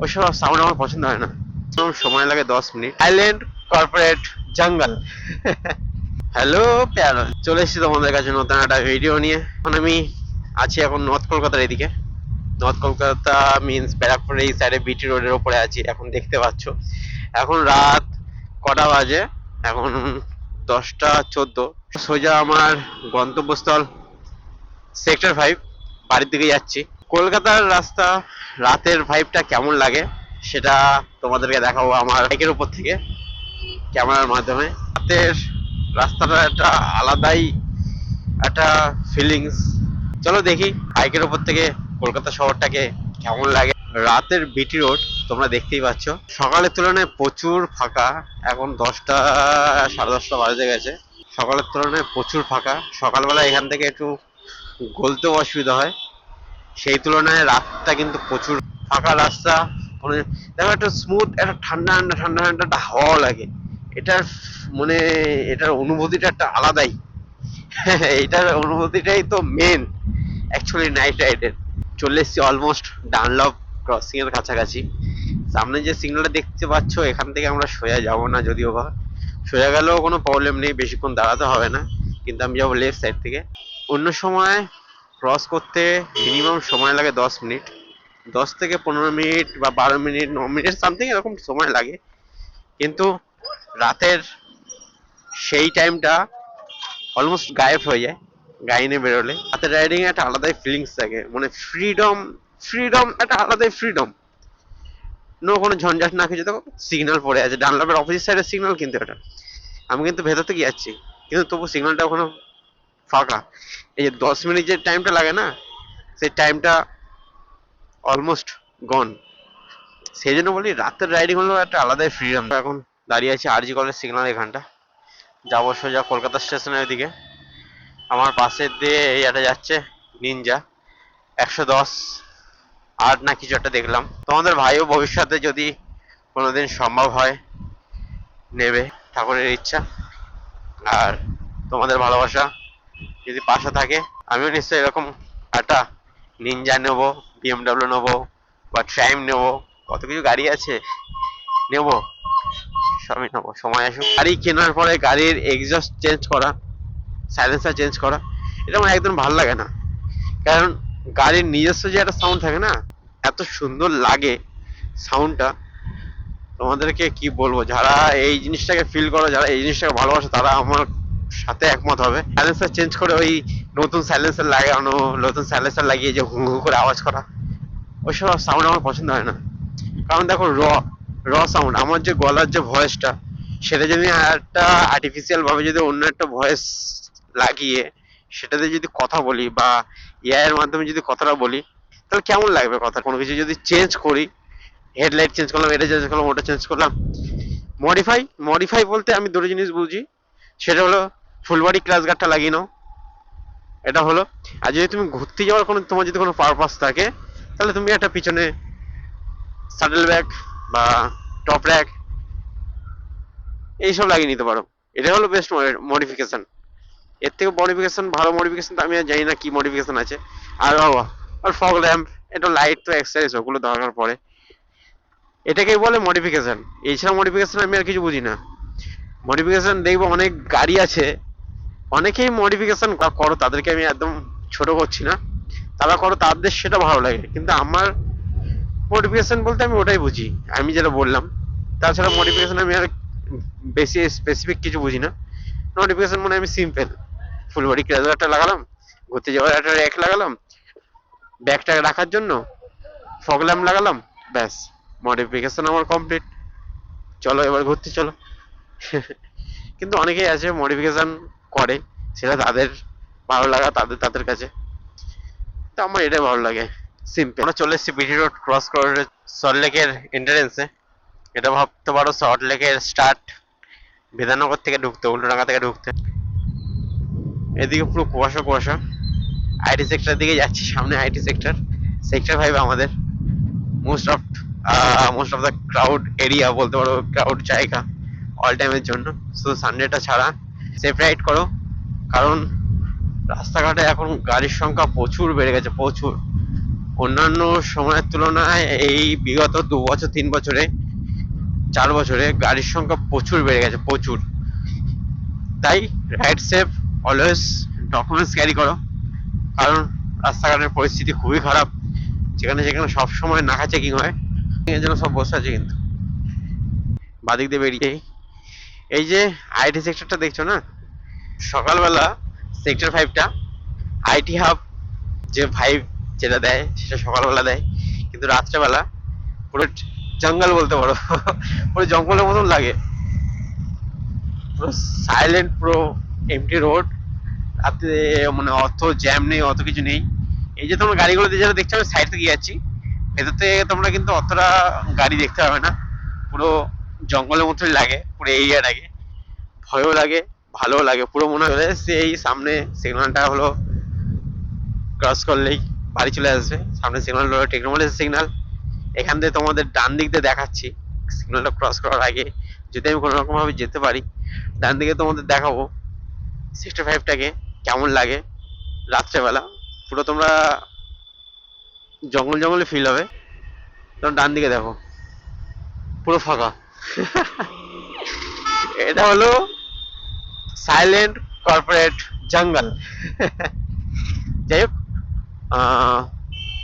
ওইসব সাউন্ড আমার পছন্দ হয় না। সময় লাগে 10 মিনিট। আইল্যান্ড কর্পোরেট জঙ্গল। হ্যালো প্যারো, চলে এসেছি তোমাদের কাছে নতুন একটা ভিডিও নিয়ে। এখন আমি আছি এখন নর্থ কলকাতার এদিকে। নর্থ কলকাতা মিন্স ব্যারাকপুর এই সাইডে বিটি রোডের ওপরে আছি। এখন দেখতে পাচ্ছ এখন রাত কটা বাজে, এখন 10টা 14। সোজা আমার গন্তব্যস্থল সেক্টর 5, বাড়ির দিকে যাচ্ছি। কলকাতার রাস্তা রাতের ভাইবটা কেমন লাগে সেটা তোমাদেরকে দেখাবো আমার বাইকের উপর থেকে, ক্যামেরার মাধ্যমে। রাতের রাস্তাটা একটা আলাদাই একটা ফিলিংস। চলো দেখি বাইকের উপর থেকে কলকাতা শহরটাকে কেমন লাগে। রাতের বিটি রোড তোমরা দেখতেই পাচ্ছ, সকালের তুলনায় প্রচুর ফাঁকা। এখন 10টা 10:30 বাজে গেছে। সকালের তুলনায় প্রচুর ফাঁকা। সকালবেলা এখান থেকে একটু গলতেও অসুবিধা হয়, সেই তুলনায় রাতটা কিন্তু প্রচুর ফাঁকা রাস্তা। মানে দেখো একটা স্মুথ, একটা ঠান্ডা ঠান্ডা ঠান্ডা ঠান্ডা একটা হাওয়া লাগে। এটার মানে এটার অনুভূতিটা একটা আলাদাই। এটার অনুভূতিটাই তো মেন অ্যাকচুয়ালি নাইট রাইডের। চলে এসেছি অলমোস্ট ডানলপ ক্রসিং এর কাছাকাছি। সামনে যে সিগন্যালটা দেখতে পাচ্ছ, এখান থেকে আমরা সোজা যাবো না, যদিও বা সোজা গেলেও কোনো প্রবলেম নেই, বেশিক্ষণ দাঁড়াতে হবে না, কিন্তু আমি যাবো লেফট সাইড থেকে। অন্য সময় ক্রস করতে মিনিমাম সময় লাগে 10 মিনিট, 10 থেকে 15 মিনিট বা 12 মিনিট 9 মিনিট সামথিং এরকম সময় লাগে। কিন্তু রাতের সেই টাইমটা অলমোস্ট গায়েব হয়ে যায় গাড়ি নিয়ে বেরোলে। রাতের রাইডিং একটা আলাদাই ফিলিংস থাকে, মানে ফ্রিডম, ফ্রিডম একটা আলাদাই ফ্রিডম। নো কোনো ঝঞ্ঝাট না কিছু। দেখো সিগন্যাল পড়ে আছে, ডানলপের অপোজিট সাইডের সিগন্যাল কিন্তু এটা। আমি কিন্তু ভেতর থেকে যাচ্ছি, কিন্তু তবু সিগন্যালটা ওখানে ফাঁকা। এই যে 10 মিনিট যে টাইমটা লাগে না, সেই টাইমটা অলমোস্ট গন। সেই জন্য বলি রাতের রাইডিং হলো একটা আলাদাই ফ্রিডম। এখন দাঁড়িয়ে আছি আরজি কলেজ সিগন্যাল এখানটা, যাবো সোজা কলকাতা স্টেশনের দিকে। আমার পাশের দিয়ে এই একটা যাচ্ছে নিনজা 110 8 না কিছু একটা দেখলাম। তোমাদের ভাইও ভবিষ্যতে যদি কোনোদিন সম্ভব হয় নেবে, ঠাকুরের ইচ্ছা। আর তোমাদের ভালোবাসা যদি পাশে থাকে, আমিও নিশ্চয়ই এরকম একটা নিনজা নেবো, বিএমডাব্লিউ নেবো, বা ট্রাইম নেবো, কত কিছু গাড়ি আছে নেবো, সবই নেবো। সময় আসুক। গাড়ি কেনার পরে গাড়ির এক্সস্ট চেঞ্জ করা, সাইলেন্সার চেঞ্জ করা, এটা আমার একদম ভালো লাগে না। কারণ গাড়ির নিজস্ব যে একটা সাউন্ড থাকে না, এত সুন্দর লাগে সাউন্ডটা। তোমাদেরকে কি বলবো, যারা এই জিনিসটাকে ফিল করো, যারা এই জিনিসটাকে ভালোবাসে, তারা আমার সাথে একমত হবে। সাইলেন্সার চেঞ্জ করে ওই নতুন সাইলেন্সার লাগানো, নতুন সাইলেন্সার লাগিয়ে যে হু হু করে আওয়াজ করা, ওইসব সাউন্ড আমার পছন্দ হয় না। কারণ দেখো র সাউন্ড, আমার যে গলার যে ভয়েসটা, সেটা যদি একটা আর্টিফিশিয়াল ভাবে যদি অন্য একটা ভয়েস লাগিয়ে সেটাতে যদি কথা বলি, বা এআই এর মাধ্যমে যদি কথাটা বলি, তাহলে কেমন লাগবে কথা। কোনো কিছু যদি চেঞ্জ করি, হেডলাইট চেঞ্জ করলাম, এটা চেঞ্জ করলাম, ওটা চেঞ্জ করলাম, মডিফাই। মডিফাই বলতে আমি দুটো জিনিস বুঝি, সেটা হলো ফুল বডি ক্রাশ গার্ডটা লাগিয়ে নাও, এটা হলো। আর যদি তুমি ঘুরতে যাওয়ার কোনো, তোমার যদি কোনো পারপাস থাকে, তাহলে তুমি একটা পিছনে স্যাডেল ব্যাগ বা টপ র্যাক এইসব লাগিয়ে নিতে পারো। এটা হলো বেস্ট মডিফিকেশন। এর থেকে মডিফিকেশন, ভালো মডিফিকেশন তো আমি আর জানি না কি মডিফিকেশন আছে। আর বাবা, আর ফগ ল্যাম্প, এটা লাইট তো এক্সারসাইজ, ওগুলো দরকার পড়ে, এটাকেই বলে মডিফিকেশন। এছাড়া মডিফিকেশন আমি আর কিছু বুঝি না। মডিফিকেশন দেখবো অনেক গাড়ি আছে, অনেকেই মডিফিকেশন করো, তাদেরকে আমি একদম ছোট করছি না, তারা করো, তাদের সেটা ভালো লাগে। কিন্তু আমার মডিফিকেশন বলতে আমি ওটাই বুঝি, আমি যেটা বললাম। তাছাড়া মডিফিকেশন আমি আর বেশি স্পেসিফিক কিছু বুঝি না। মডিফিকেশন মানে আমি সিম্পল, ফুল বডি ক্র্যাশ গার্ডটা লাগালাম, ঘুরতে যাওয়ার একটা র্যাক লাগালাম, ব্যাগটা রাখার জন্য ফগ ল্যাম্প লাগালাম, ব্যাস, মডিফিকেশন আমার কমপ্লিট। চলো এবার ঘুরতে চলো। কিন্তু অনেকেই আছে মডিফিকেশন করে, সেটা তাদের ভালো লাগা, তাদের তাদের কাছে। তো আমার এটাই ভালো লাগে, সিম্পল। আমরা চলে এসেছি বিটি রোড ক্রস করে সল্টলেকের এন্ট্রান্সে। এটা ভাবতে পারো সল্টলেকের স্টার্ট বিধাননগর থেকে ঢুকতে, উল্টোডাঙ্গা থেকে ঢুকতে। এদিকে পুরো কুয়াশা কুয়াশা। আইটি সেক্টর দিকে যাচ্ছি, সামনে আইটি সেক্টর, সেক্টর 5 আমাদের। Most of most of the crowd area বলতে পারো, ক্রাউড জায়গা অল টাইমের জন্য, শুধু সানডেটা ছাড়া। সেফ রাইড করো, কারণ রাস্তাঘাটে এখন গাড়ির সংখ্যা প্রচুর বেড়ে গেছে, প্রচুর। অন্যান্য সময়ের তুলনায় এই বিগত 2 বছর 3 বছরে 4 বছরে গাড়ির সংখ্যা প্রচুর বেড়ে গেছে, প্রচুর। তাই ride safe, always documents carry করো, কারণ রাস্তাঘাটের পরিস্থিতি খুবই খারাপ, যেখানে যেখানে সবসময় নাকা চেকিং হয়। এর জন্য সব বসে আছে কিন্তু বাদিক দিয়ে বেরিয়ে। এই যে আইটি সেক্টরটা দেখছো না, সকালবেলা সেক্টর 5টা আইটি হাব যে ভাইব যেটা দেয় সেটা সকালবেলা দেয়, কিন্তু রাত্রেবেলা পুরো জঙ্গল বলতে পারো পুরো জঙ্গলের মতন লাগে, পুরো সাইলেন্ট, পুরো এমটি রোড। রাতে মানে অত জ্যাম নেই, অত কিছু নেই। এই যে তোমরা গাড়িগুলো যেটা দেখছো, আমি সাইড থেকে যাচ্ছি, ভেতর থেকে তোমরা কিন্তু অতটা গাড়ি দেখতে পাবে না। পুরো জঙ্গলের মতোই লাগে পুরো এরিয়াটাকে, ভয়ও লাগে ভালোও লাগে। পুরো মনে হয় সেই সামনে সিগন্যালটা হলো ক্রস করলেই বাড়ি চলে আসবে। সামনে সিগন্যাল হলো টেকনোলজি সিগন্যাল। এখান থেকে তোমাদের ডান দিক দিয়ে দেখাচ্ছি, সিগন্যালটা ক্রস করার আগে যদি আমি কোনো রকম ভাবে যেতে পারি, ডান দিকে তোমাদের দেখাবো সেক্টর 5টাকে কেমন লাগে রাত্রেবেলা। পুরো তোমরা জঙ্গল জঙ্গলে ফিল হবে। তোমরা ডান দিকে দেখো, পুরো ফাঁকা এটা হলো সাইলেন্ট কর্পোরেট জঙ্গল যাই হোক,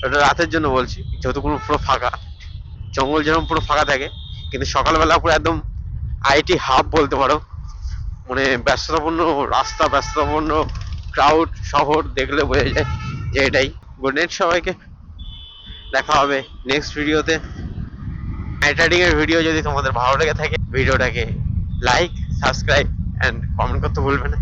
এটা রাতের জন্য বলছি, যেহেতু পুরো ফাঁকা, জঙ্গল যেরকম পুরো ফাঁকা থাকে, কিন্তু সকালবেলা পুরো একদম আইটি হাব বলতে পারো। মানে ব্যস্ততাপূর্ণ রাস্তা, ব্যস্ততাপূর্ণ ক্রাউড, শহর দেখলে বোঝা যায় যে এটাই। গুড নাইট সবাইকে, দেখা হবে নেক্সট ভিডিওতে। নাইট রাইডিং এর ভিডিও যদি তোমাদের ভালো লেগে থাকে, ভিডিওটাকে লাইক, সাবস্ক্রাইব এন্ড কমেন্ট করতে ভুলবে না।